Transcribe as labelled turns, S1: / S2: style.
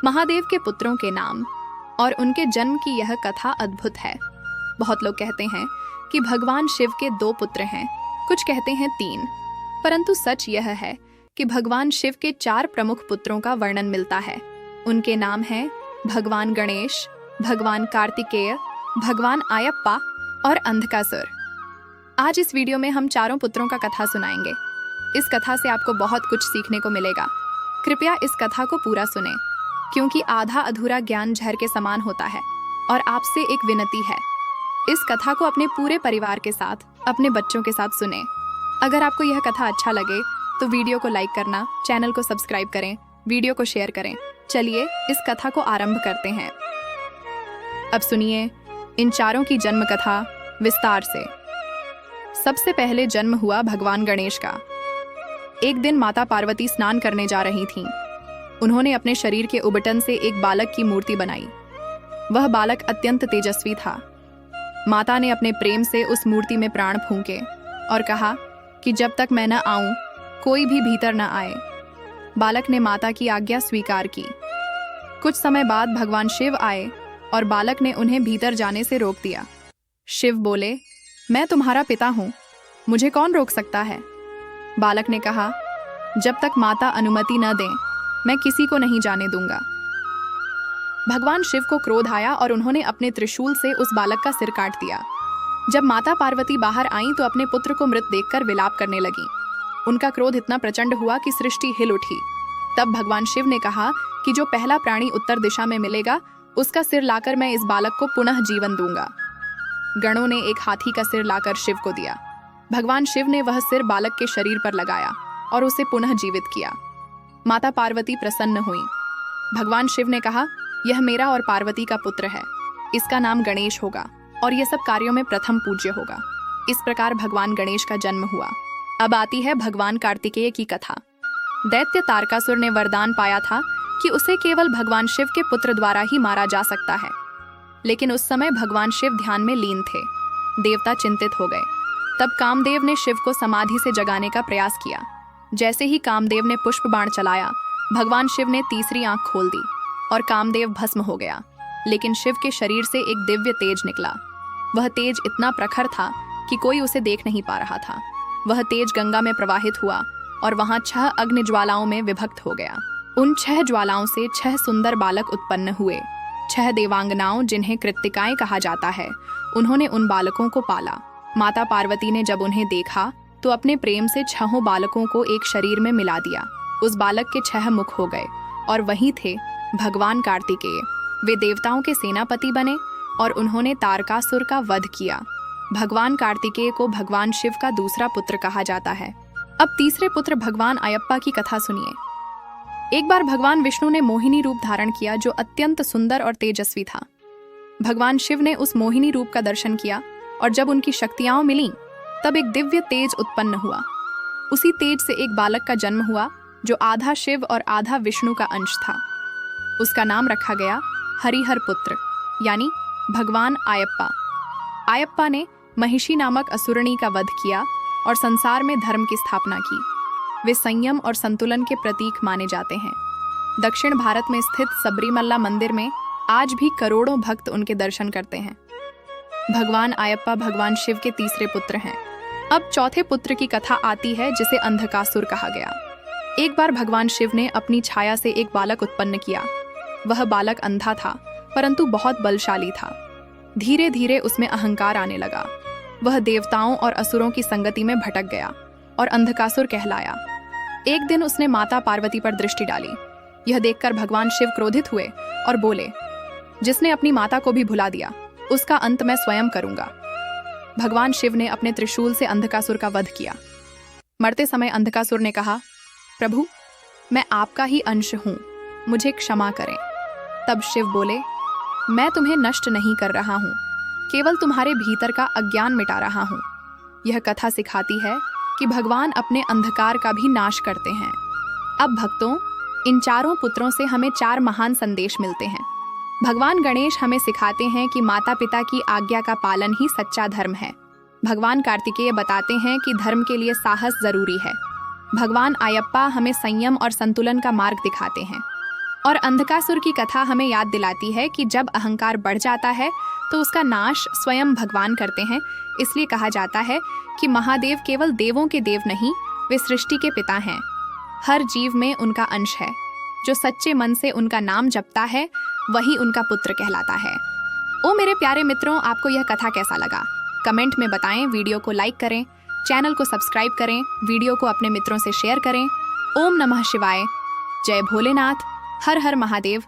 S1: महादेव के पुत्रों के नाम और उनके जन्म की यह कथा अद्भुत है। बहुत लोग कहते हैं कि भगवान शिव के 2 पुत्र हैं, कुछ कहते हैं 3, परंतु सच यह है कि भगवान शिव के 4 प्रमुख पुत्रों का वर्णन मिलता है। उनके नाम हैं भगवान गणेश, भगवान कार्तिकेय, भगवान आयप्पा और अंधकासुर। आज इस वीडियो में हम चारों पुत्रों का कथा सुनाएंगे। इस कथा से आपको बहुत कुछ सीखने को मिलेगा। कृपया इस कथा को पूरा सुनें, क्योंकि आधा अधूरा ज्ञान जहर के समान होता है। और आपसे एक विनती है, इस कथा को अपने पूरे परिवार के साथ, अपने बच्चों के साथ सुनें। अगर आपको यह कथा अच्छा लगे तो वीडियो को लाइक करना, चैनल को सब्सक्राइब करें, वीडियो को शेयर करें। चलिए इस कथा को आरंभ करते हैं। अब सुनिए इन चारों की जन्म कथा विस्तार से। सबसे पहले जन्म हुआ भगवान गणेश का। एक दिन माता पार्वती स्नान करने जा रही थीं। उन्होंने अपने शरीर के उबटन से एक बालक की मूर्ति बनाई। वह बालक अत्यंत तेजस्वी था। माता ने अपने प्रेम से उस मूर्ति में प्राण फूंके और कहा कि जब तक मैं न आऊं, कोई भी भीतर न आए। बालक ने माता की आज्ञा स्वीकार की। कुछ समय बाद भगवान शिव आए और बालक ने उन्हें भीतर जाने से रोक दिया। शिव बोले, मैं तुम्हारा पिता हूं, मुझे कौन रोक सकता है? बालक ने कहा, जब तक माता अनुमति न दें, मैं किसी को नहीं जाने दूंगा। भगवान शिव को क्रोध आया और उन्होंने अपने त्रिशूल से उस बालक का सिर काट दिया। जब माता पार्वती बाहर आईं तो अपने पुत्र को मृत देखकर विलाप करने लगी। उनका क्रोध इतना प्रचंड हुआ कि सृष्टि हिल उठी। तब भगवान शिव ने कहा कि जो पहला प्राणी उत्तर दिशा में मिलेगा, उसका सिर लाकर मैं इस बालक को पुनः जीवन दूंगा। गणों ने एक हाथी का सिर लाकर शिव को दिया। भगवान शिव ने वह सिर बालक के शरीर पर लगाया और उसे पुनः जीवित किया। माता पार्वती प्रसन्न हुई। भगवान शिव ने कहा, यह मेरा और पार्वती का पुत्र है, इसका नाम गणेश होगा और यह सब कार्यों में प्रथम पूज्य होगा। इस प्रकार भगवान गणेश का जन्म हुआ। अब आती है भगवान कार्तिकेय की कथा। दैत्य तारकासुर ने वरदान पाया था कि उसे केवल भगवान शिव के पुत्र द्वारा ही मारा जा सकता है। लेकिन उस समय भगवान शिव ध्यान में लीन थे। देवता चिंतित हो गए। तब कामदेव ने शिव को समाधि से जगाने का प्रयास किया। जैसे ही कामदेव ने पुष्प बाण चलाया, भगवान शिव ने तीसरी आंख खोल दी और कामदेव भस्म हो गया। लेकिन शिव के शरीर से एक दिव्य तेज निकला। वह तेज इतना प्रखर था कि कोई उसे देख नहीं पा रहा था। वह तेज गंगा में प्रवाहित हुआ और वहां 6 अग्नि ज्वालाओं में विभक्त हो गया। उन 6 ज्वालाओं से 6 सुंदर बालक उत्पन्न हुए। 6 देवांगनाओं, जिन्हें कृत्तिकाएं कहा जाता है, उन्होंने उन बालकों को पाला। माता पार्वती ने जब उन्हें देखा तो अपने प्रेम से 6 बालकों को एक शरीर में मिला दिया। उस बालक के 6 मुख हो गए और वही थे भगवान कार्तिकेय। वे देवताओं के सेनापति बने और उन्होंने तारकासुर का वध किया। भगवान कार्तिकेय को भगवान शिव का दूसरा पुत्र कहा जाता है। अब तीसरे पुत्र भगवान आयप्पा की कथा सुनिए। एक बार भगवान विष्णु ने मोहिनी रूप धारण किया, जो अत्यंत सुंदर और तेजस्वी था। भगवान शिव ने उस मोहिनी रूप का दर्शन किया और जब उनकी शक्तियां मिलीं, तब एक दिव्य तेज उत्पन्न हुआ। उसी तेज से एक बालक का जन्म हुआ, जो आधा शिव और आधा विष्णु का अंश था। उसका नाम रखा गया हरिहर पुत्र, यानी भगवान आयप्पा। आयप्पा ने महिषी नामक असुरनी का वध किया और संसार में धर्म की स्थापना की। वे संयम और संतुलन के प्रतीक माने जाते हैं। दक्षिण भारत में स्थित सबरीमल्ला मंदिर में आज भी करोड़ों भक्त उनके दर्शन करते हैं। भगवान आयप्पा भगवान शिव के तीसरे पुत्र हैं। अब चौथे पुत्र की कथा आती है, जिसे अंधकासुर कहा गया। एक बार भगवान शिव ने अपनी छाया से एक बालक उत्पन्न किया। वह बालक अंधा था, परंतु बहुत बलशाली था। धीरे धीरे उसमें अहंकार आने लगा। वह देवताओं और असुरों की संगति में भटक गया और अंधकासुर कहलाया। एक दिन उसने माता पार्वती पर दृष्टि डाली। यह देखकर भगवान शिव क्रोधित हुए और बोले, जिसने अपनी माता को भी भुला दिया, उसका अंत मैं स्वयं करूंगा। भगवान शिव ने अपने त्रिशूल से अंधकासुर का वध किया। मरते समय अंधकासुर ने कहा, प्रभु, मैं आपका ही अंश हूं, मुझे क्षमा करें। तब शिव बोले, मैं तुम्हें नष्ट नहीं कर रहा हूं, केवल तुम्हारे भीतर का अज्ञान मिटा रहा हूं। यह कथा सिखाती है कि भगवान अपने अंधकार का भी नाश करते हैं। अब भक्तों, इन चारों पुत्रों से हमें 4 महान संदेश मिलते हैं। भगवान गणेश हमें सिखाते हैं कि माता पिता की आज्ञा का पालन ही सच्चा धर्म है। भगवान कार्तिकेय बताते हैं कि धर्म के लिए साहस जरूरी है। भगवान आयप्पा हमें संयम और संतुलन का मार्ग दिखाते हैं। और अंधकासुर की कथा हमें याद दिलाती है कि जब अहंकार बढ़ जाता है तो उसका नाश स्वयं भगवान करते हैं। इसलिए कहा जाता है कि महादेव केवल देवों के देव नहीं, वे सृष्टि के पिता हैं। हर जीव में उनका अंश है। जो सच्चे मन से उनका नाम जपता है वही उनका पुत्र कहलाता है। ओ मेरे प्यारे मित्रों, आपको यह कथा कैसा लगा? कमेंट में बताएं। वीडियो को लाइक करें, चैनल को सब्सक्राइब करें, वीडियो को अपने मित्रों से शेयर करें। ओम नमः शिवाय। जय भोलेनाथ। हर हर महादेव।